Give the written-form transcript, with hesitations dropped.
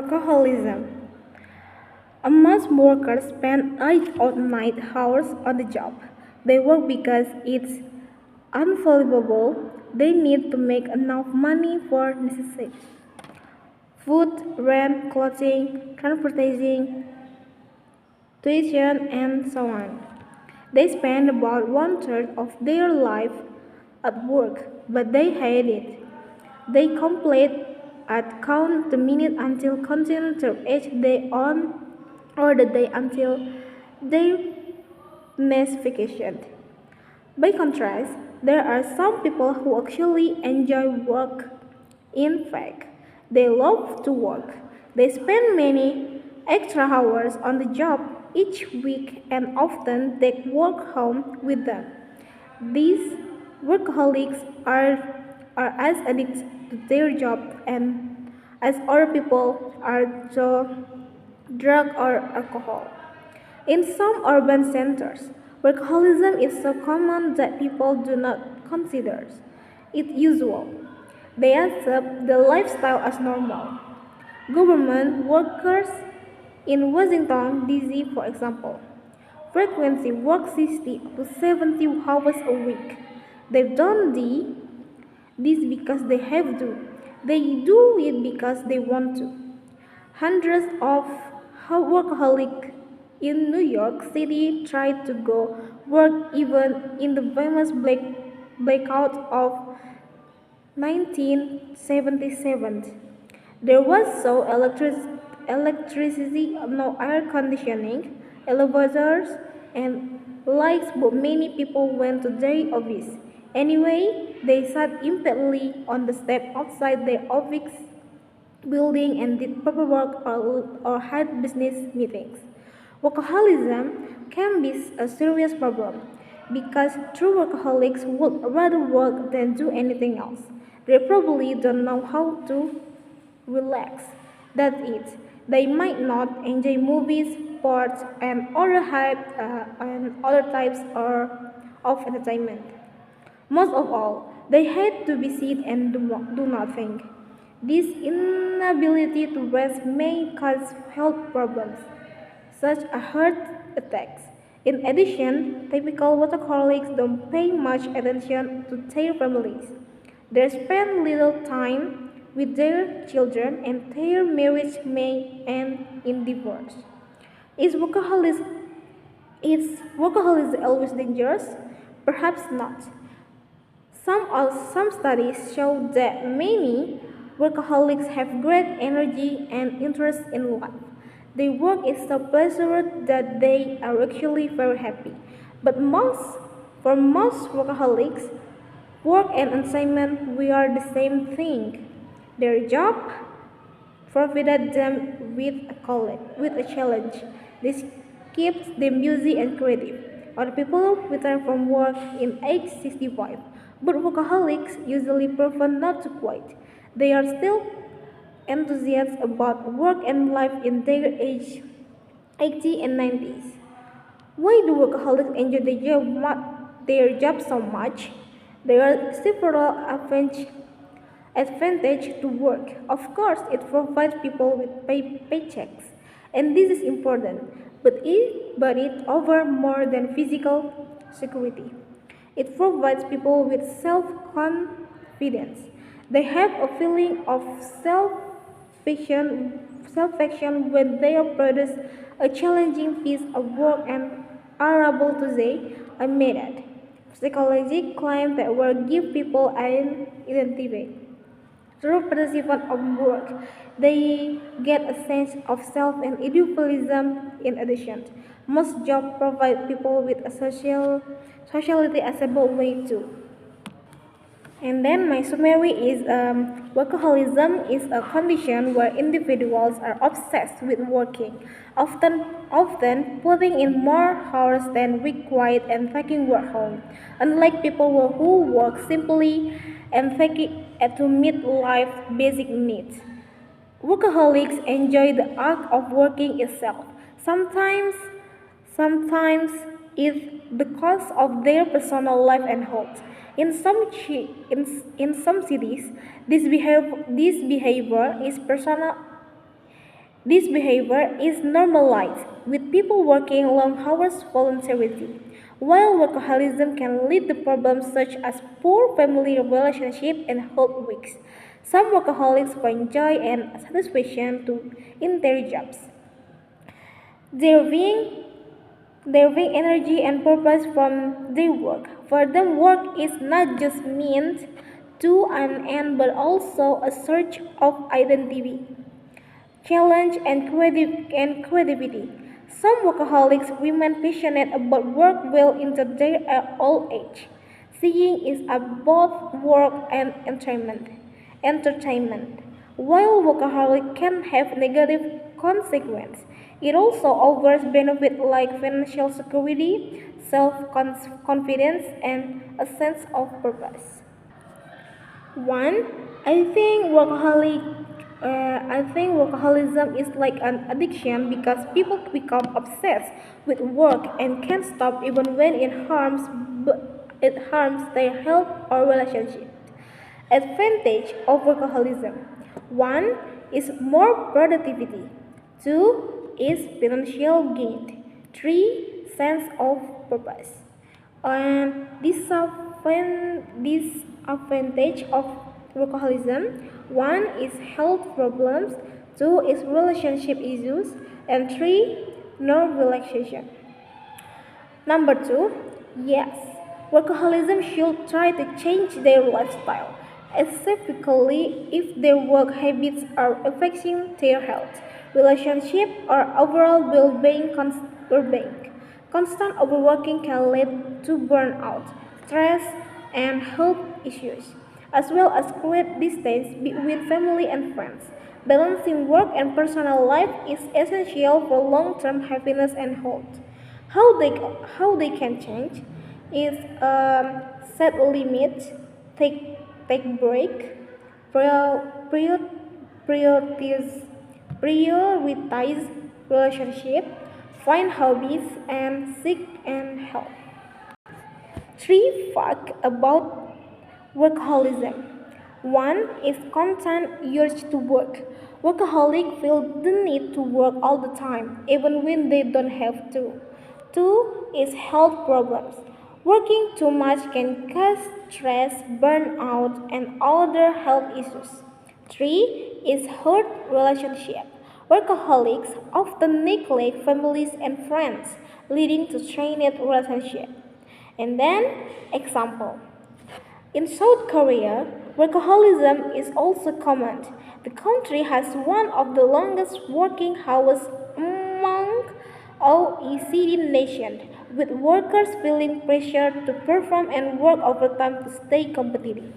Workaholism. Most workers spend 8 or 9 hours on the job. They work because it's unbelievable. They need to make enough money for necessities. Food, rent, clothing, transportation, tuition, and so on. They spend about one third of their life at work, but they hate it. They complete at count the minute until continue to each day on or the day until their next vacation. By contrast, there are some people who actually enjoy work. In fact, they love to work. They spend many extra hours on the job each week and often take work home with them. These workaholics are as addicted to their job and as other people are to drug or alcohol. In some urban centers, workaholism is so common that people do not consider it usual. They accept the lifestyle as normal. Government workers in Washington, D.C., for example, frequently work 60 to 70 hours a week. They don't do this because they have to. They do it because they want to. Hundreds of workaholics in New York City tried to go work even in the famous blackout of 1977. There was electricity, no air conditioning, elevators, and lights, but many people went to their office. Anyway, they sat impatiently on the step outside their office building and did paperwork or had business meetings. Workaholism can be a serious problem because true workaholics would rather work than do anything else. They probably don't know how to relax. That's it. They might not enjoy movies, sports, and other types of entertainment. Most of all, they hate to be sit and do nothing. This inability to rest may cause health problems, such as heart attacks. In addition, typical workaholics don't pay much attention to their families. They spend little time with their children, and their marriage may end in divorce. Is workaholism, is workaholism always dangerous? Perhaps not. Some studies show that many workaholics have great energy and interest in life. Their work is so pleasurable that they are actually very happy. But for most workaholics, work and assignment are the same thing. Their job provided them with a challenge. This keeps them busy and creative. Other people return from work in age 65, but workaholics usually prefer not to quit. They are still enthusiastic about work and life in their age 80 and 90s. Why do workaholics enjoy their job so much? There are several advantage to work. Of course, it provides people with paychecks, and this is important. But it over more than physical security. It provides people with self-confidence. They have a feeling of self-action when they produce a challenging piece of work and are able to say, "I made it." Psychologists claim that work gives people an identity. Through participation of work, they get a sense of self and individualism in addition. Most jobs provide people with a socially acceptable way too. And then my summary is workaholism is a condition where individuals are obsessed with working, often putting in more hours than required and taking work home. Unlike people who work simply and take it to meet life basic needs. Workaholics enjoy the act of working itself. Sometimes at the cost of their personal life and health. In some cities, this behavior is This behavior is normalized, with people working long hours voluntarily. While workaholism can lead to problems such as poor family relationship and health risks, some workaholics find joy and satisfaction in their jobs, deriving, deriving energy and purpose from their work. For them, work is not just means to an end but also a search of identity, challenge, and creativity. Some workaholics remain passionate about work well into their old age, seeing it as both work and entertainment. While workaholic can have negative consequences, it also offers benefits like financial security, self-confidence, and a sense of purpose. One, I think workaholism is like an addiction because people become obsessed with work and can't stop even when it harms their health or relationship. Advantage of workaholism. One is more productivity. Two is financial gain. Three, sense of purpose. And disadvantage of workaholism. One is health problems. Two is relationship issues. And three, no relaxation. Number two, yes, workaholism should try to change their lifestyle, specifically if their work habits are affecting their health, relationship, or overall well-being. Constant overworking can lead to burnout, stress, and health issues, as well as create distance between family and friends. Balancing work and personal life is essential for long-term happiness and health. How they how they can change is set limits, take break, prior, prioritize prioritize relationship, find hobbies, and seek and help. Three facts about workaholism. One is constant urge to work. Workaholics feel the need to work all the time, even when they don't have to. Two is health problems. Working too much can cause stress, burnout, and other health issues. Three is hurt relationship. Workaholics often neglect families and friends, leading to strained relationships. And then, example. In South Korea, workaholism is also common. The country has one of the longest working hours among OECD nations, with workers feeling pressure to perform and work overtime to stay competitive.